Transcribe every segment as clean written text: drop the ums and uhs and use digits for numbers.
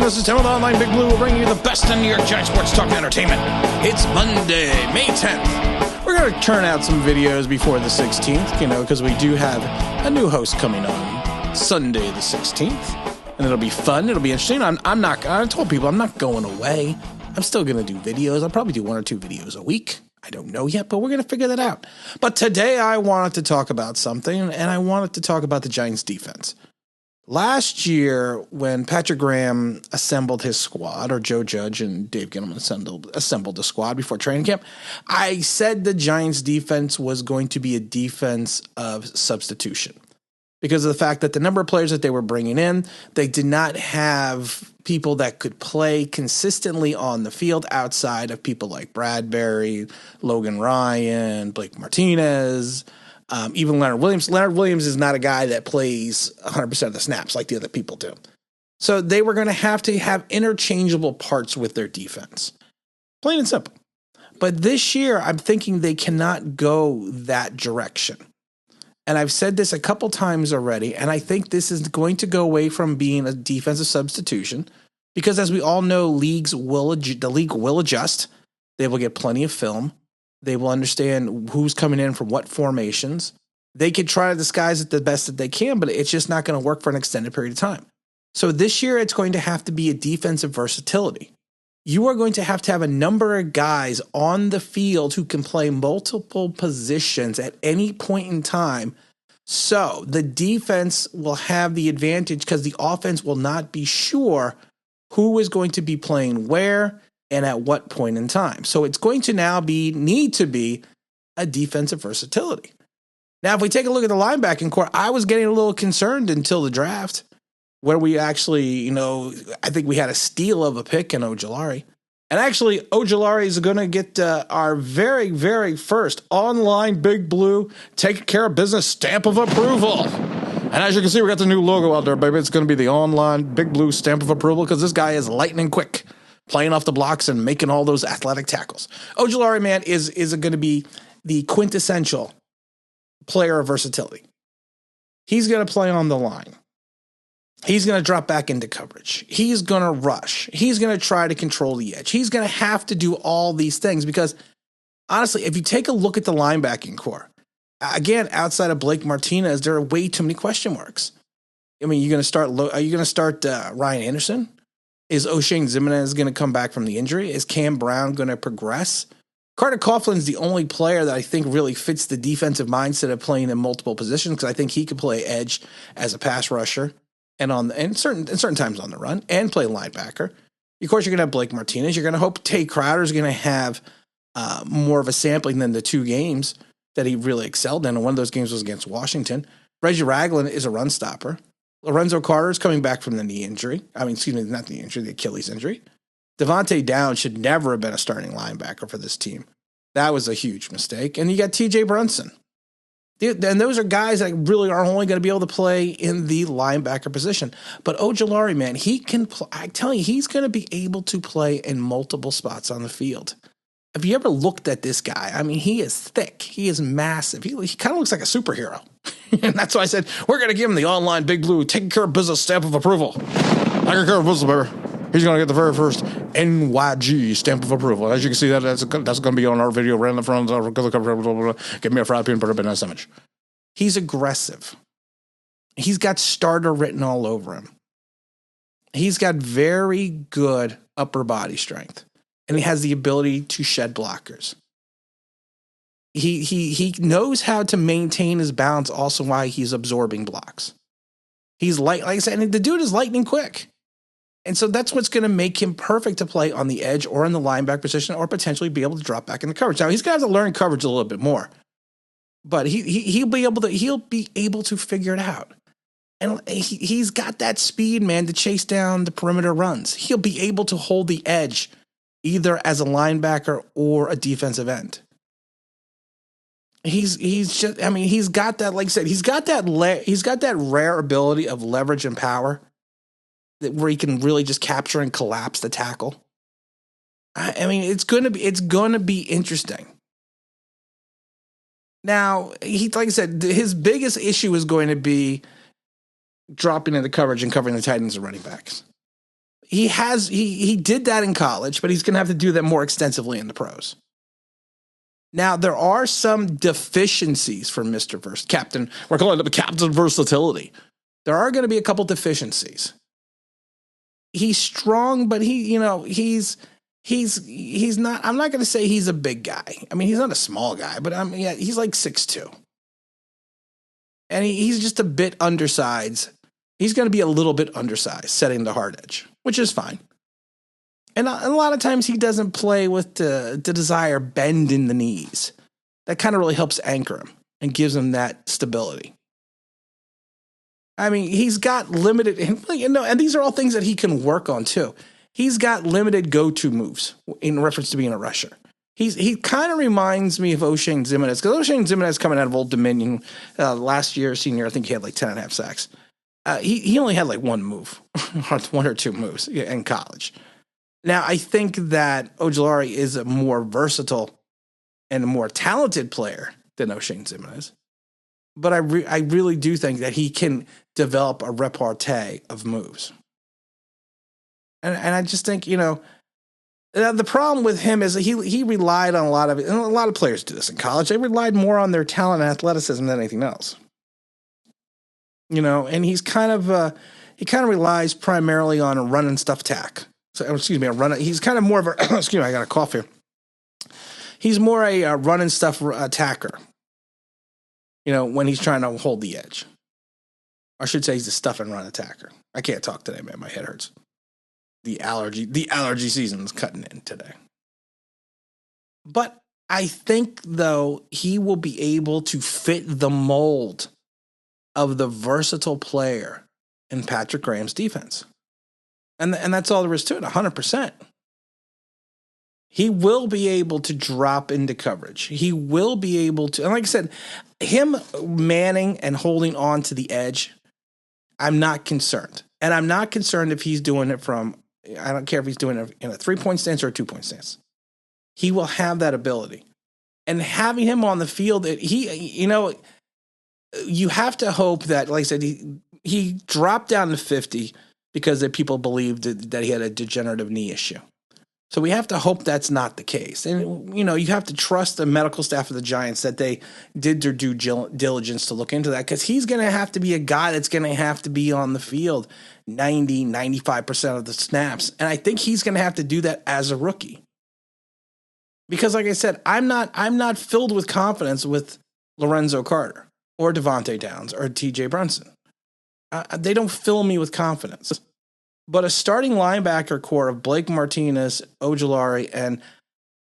This is Tim with Online Big Blue. We're bringing you the best in New York Giants sports talk and entertainment. It's Monday, May 10th. We're going to turn out some videos before the 16th, because we do have a new host coming on Sunday the 16th. And it'll be fun. It'll be interesting. I told people I'm not going away. I'm still going to do videos. I'll probably do 1 or 2 videos a week. I don't know yet, but we're going to figure that out. But today I wanted to talk about something, and I wanted to talk about the Giants defense. Last year, when Patrick Graham assembled his squad, or Joe Judge and Dave Gettleman assembled the squad before training camp, I said the Giants defense was going to be a defense of substitution because of the fact that the number of players that they were bringing in, they did not have people that could play consistently on the field outside of people like Bradbury, Logan Ryan, Blake Martinez, even Leonard Williams. Leonard Williams is not a guy that plays 100% of the snaps like the other people do. So they were going to have interchangeable parts with their defense. Plain and simple. But this year, I'm thinking they cannot go that direction. And I've said this a couple times already, and I think this is going to go away from being a defensive substitution because, as we all know, the league will adjust. They will get plenty of film. They will understand who's coming in from what formations. They could try to disguise it the best that they can, but it's just not going to work for an extended period of time. So this year, it's going to have to be a defensive versatility. You are going to have a number of guys on the field who can play multiple positions at any point in time. So the defense will have the advantage because the offense will not be sure who is going to be playing where and at what point in time. So it's going to now need to be a defensive versatility. Now, if we take a look at the linebacking core, I was getting a little concerned until the draft, where we actually, I think we had a steal of a pick in Ojulari. And actually, Ojulari is going to get our very, very first online Big Blue take care of business stamp of approval. And as you can see, we got the new logo out there, baby. It's going to be the online Big Blue stamp of approval because this guy is lightning quick, playing off the blocks and making all those athletic tackles. Ojulari, man, is going to be the quintessential player of versatility. He's going to play on the line. He's going to drop back into coverage. He's going to rush. He's going to try to control the edge. He's going to have to do all these things because, honestly, if you take a look at the linebacking core, again, outside of Blake Martinez, there are way too many question marks. I mean, are you going to start Ryan Anderson? Is O'Shane Zimenez going to come back from the injury? Is Cam Brown going to progress? Carter Coughlin's the only player that I think really fits the defensive mindset of playing in multiple positions because I think he could play edge as a pass rusher and certain times on the run and play linebacker. Of course, you're going to have Blake Martinez. You're going to hope Tay Crowder is going to have more of a sampling than the 2 games that he really excelled in. And one of those games was against Washington. Reggie Ragland is a run stopper. Lorenzo Carter is coming back from the knee injury. Not the injury, the Achilles injury. Devontae Downs should never have been a starting linebacker for this team. That was a huge mistake. And you got TJ Brunson. And those are guys that really are only going to be able to play in the linebacker position. But Ojulari, man, he can play. I tell you, he's going to be able to play in multiple spots on the field. Have you ever looked at this guy? I mean, he is thick. He is massive. He kind of looks like a superhero. And that's why I said, we're going to give him the online Big Blue taking care of business stamp of approval. Taking care of business, baby. He's going to get the very first NYG stamp of approval. As you can see, that's going to be on our video right in the front. Give me a fried peanut butter banana sandwich. He's aggressive. He's got starter written all over him. He's got very good upper body strength. And he has the ability to shed blockers. He knows how to maintain his balance also while he's absorbing blocks. He's like I said, and the dude is lightning quick. And so that's what's going to make him perfect to play on the edge or in the linebacker position or potentially be able to drop back into coverage. Now, he's going to have to learn coverage a little bit more. But he'll be able to figure it out. And he's got that speed, man, to chase down the perimeter runs. He'll be able to hold the edge either as a linebacker or a defensive end. He's got that, like I said, he's got that rare ability of leverage and power where he can really just capture and collapse the tackle. I mean, it's gonna be interesting. Now, like I said, his biggest issue is going to be dropping into coverage and covering the tight ends and running backs. He did that in college, but he's going to have to do that more extensively in the pros. Now, there are some deficiencies for Mr. Captain. We're calling him Captain Versatility. There are going to be a couple deficiencies. He's strong, but he's not. I'm not going to say he's a big guy. I mean, he's not a small guy, but he's like 6'2", and he's just a bit undersized. He's going to be a little bit undersized, setting the hard edge, which is fine. And a lot of times he doesn't play with the desired bend in the knees. That kind of really helps anchor him and gives him that stability. I mean, he's got limited, and these are all things that he can work on too. He's got limited go-to moves in reference to being a rusher. He kind of reminds me of O'Shane Ximines, because O'Shane Ximines coming out of Old Dominion last year, senior, I think he had like 10.5 sacks. He only had like one move, one or two moves in college. Now, I think that Ojulari is a more versatile and a more talented player than O'Shane Ximines. But I really do think that he can develop a repartee of moves. And I just think, the problem with him is that he relied on a lot of players do this in college. They relied more on their talent and athleticism than anything else. And he's he kind of relies primarily on a run and stuff tack. So, he's kind of more of a, excuse me, I got a cough here. He's more a run and stuff attacker, when he's trying to hold the edge. I should say he's a stuff and run attacker. I can't talk today, man. My head hurts. The allergy season's cutting in today. But I think, though, he will be able to fit the mold of the versatile player in Patrick Graham's defense. And that's all there is to it, 100%. He will be able to drop into coverage. He will be able to, and like I said, him manning and holding on to the edge, I'm not concerned. And I'm not concerned if he's doing it I don't care if he's doing it in a 3-point stance or a 2-point stance. He will have that ability. And having him on the field, you have to hope that, like I said, he dropped down to 50 because that people believed that he had a degenerative knee issue. So we have to hope that's not the case. And, you have to trust the medical staff of the Giants that they did their due diligence to look into that, because he's going to have to be a guy that's going to have to be on the field 95% of the snaps. And I think he's going to have to do that as a rookie. Because, like I said, I'm not filled with confidence with Lorenzo Carter or Devontae Downs or TJ Brunson. They don't fill me with confidence. But a starting linebacker core of Blake Martinez, Ojulari, and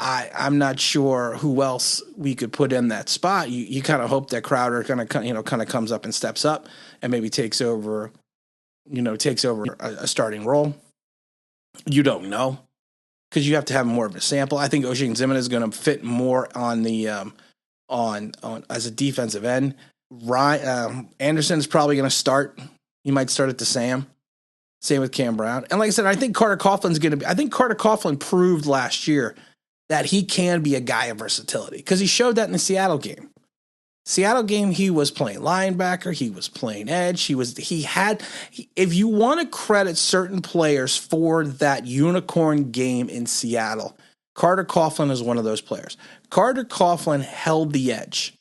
I'm not sure who else we could put in that spot. You kind of hope that Crowder kind of comes up and steps up and maybe takes over a starting role. You don't know, because you have to have more of a sample. I think O'Shane Ximines is going to fit more on the on as a defensive end. Anderson is probably going to start. He might start at the Sam. Same with Cam Brown. And like I said, I think Carter Coughlin proved last year that he can be a guy of versatility, because he showed that in the Seattle game. He was playing linebacker. He was playing edge. If you want to credit certain players for that unicorn game in Seattle, Carter Coughlin is one of those players. Carter Coughlin held the edge.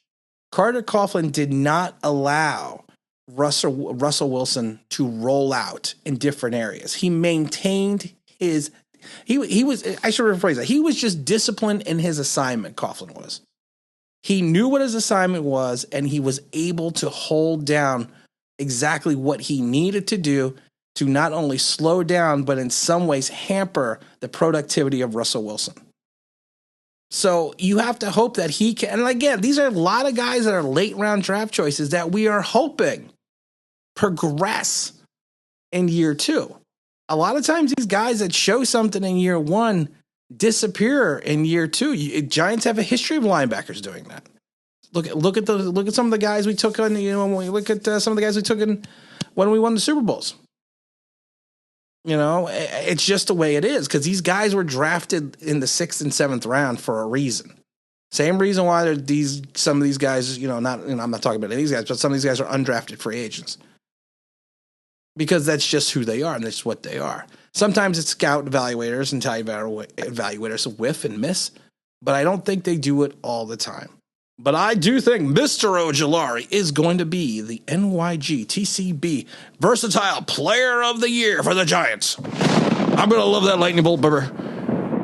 Carter Coughlin did not allow Russell Wilson to roll out in different areas. He maintained his, he was, I should rephrase that. He was just disciplined in his assignment, Coughlin was. He knew what his assignment was, and he was able to hold down exactly what he needed to do to not only slow down, but in some ways hamper the productivity of Russell Wilson. So you have to hope that he can, and again, these are a lot of guys that are late round draft choices that we are hoping progress in year 2. A lot of times these guys that show something in year 1 disappear in year 2. Giants have a history of linebackers doing that. Look at some of the guys we took on. When we look at some of the guys we took in when we won the Super Bowls. It's just the way it is, because these guys were drafted in the 6th and 7th round for a reason. Same reason why some of these guys, I'm not talking about any of these guys, but some of these guys are undrafted free agents. because that's just who they are and that's what they are. Sometimes it's scout evaluators and talent evaluators whiff and miss, but I don't think they do it all the time. But I do think Mr. Ojulari is going to be the NYG TCB Versatile Player of the Year for the Giants. I'm going to love that lightning bolt, Bubber.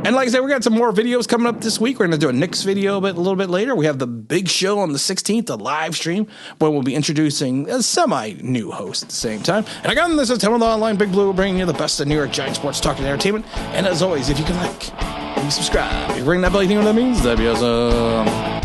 And like I said, we got some more videos coming up this week. We're going to do a Knicks video a little bit later. We have the big show on the 16th, a live stream, where we'll be introducing a semi-new host at the same time. And again, this is Tim with the Online Big Blue, bringing you the best of New York Giants sports talk and entertainment. And as always, if you can like, maybe subscribe, you ring that bell, you think what that means? That'd be awesome.